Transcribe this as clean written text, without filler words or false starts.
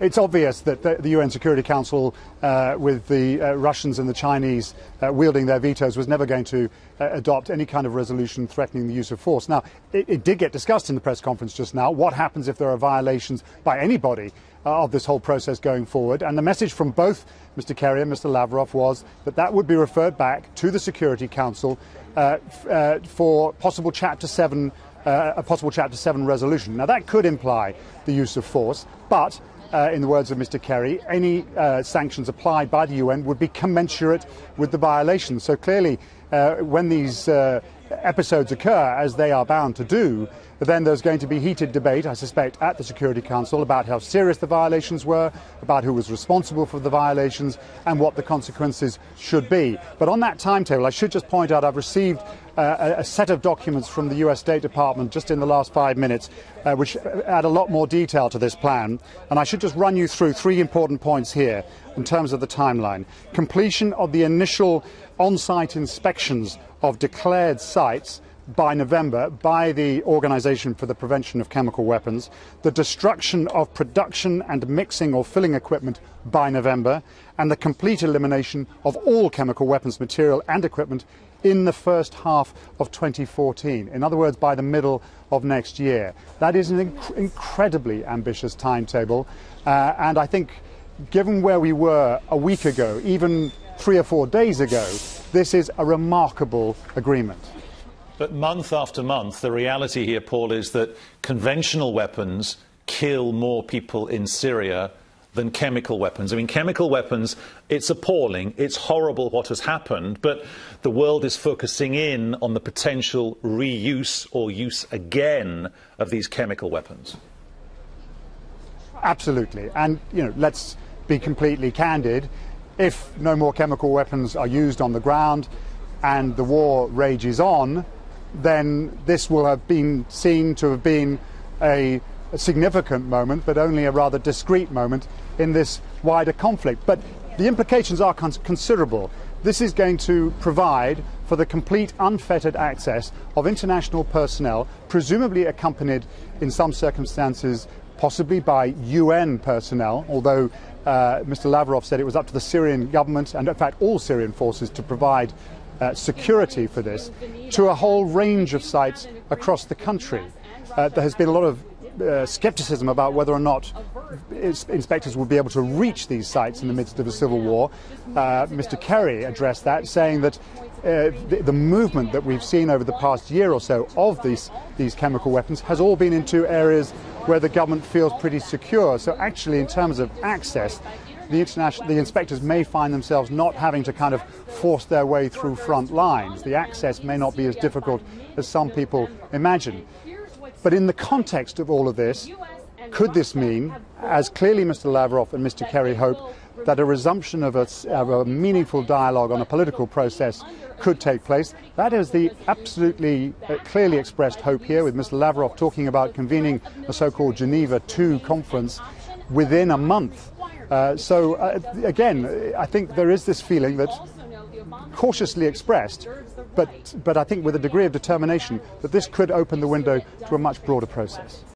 It's obvious that the UN Security Council, with the Russians and the Chinese wielding their vetoes, was never going to adopt any kind of resolution threatening the use of force. Now, it did get discussed in the press conference just now. What happens if there are violations by anybody of this whole process going forward? And the message from both Mr. Kerry and Mr. Lavrov was that that would be referred back to the Security Council for possible Chapter 7, a possible Chapter 7 resolution. Now, that could imply the use of force, but in the words of Mr. Kerry, any sanctions applied by the UN would be commensurate with the violations. So clearly, when these episodes occur, as they are bound to do, then there's going to be heated debate, I suspect, at the Security Council about how serious the violations were, about who was responsible for the violations, and what the consequences should be. But on that timetable, I should just point out I've received a set of documents from the US State Department just in the last 5 minutes, which add a lot more detail to this plan. And I should just run you through 3 important points here in terms of the timeline. Completion of the initial on-site inspections of declared sites by November by the Organisation for the Prevention of Chemical Weapons, the destruction of production and mixing or filling equipment by November, and the complete elimination of all chemical weapons material and equipment in the first half of 2014. In other words, by the middle of next year. That is an incredibly ambitious timetable, and I think given where we were a week ago, even 3 or 4 days ago, this is a remarkable agreement. But month after month, the reality here, Paul, is that conventional weapons kill more people in Syria than chemical weapons. I mean, chemical weapons, it's appalling, it's horrible what has happened, but the world is focusing in on the potential reuse or use again of these chemical weapons. Absolutely. And, let's be completely candid. If no more chemical weapons are used on the ground and the war rages on, then this will have been seen to have been a significant moment, but only a rather discrete moment in this wider conflict. But the implications are considerable. This is going to provide for the complete unfettered access of international personnel, presumably accompanied in some circumstances possibly by UN personnel, although Mr. Lavrov said it was up to the Syrian government and in fact all Syrian forces to provide security for this, to a whole range of sites across the country. There has been a lot of scepticism about whether or not inspectors would be able to reach these sites in the midst of a civil war. Mr. Kerry addressed that, saying that the movement that we've seen over the past year or so of these chemical weapons has all been into areas where the government feels pretty secure. So actually, in terms of access, the inspectors may find themselves not having to kind of force their way through front lines. The access may not be as difficult as some people imagine. But in the context of all of this, could this mean, as clearly Mr. Lavrov and Mr. Kerry hope, that a resumption of a meaningful dialogue on a political process could take place? That is the absolutely clearly expressed hope here, with Mr. Lavrov talking about convening a so-called Geneva II conference within a month. Again, I think there is this feeling that, cautiously expressed, but I think with a degree of determination, that this could open the window to a much broader process.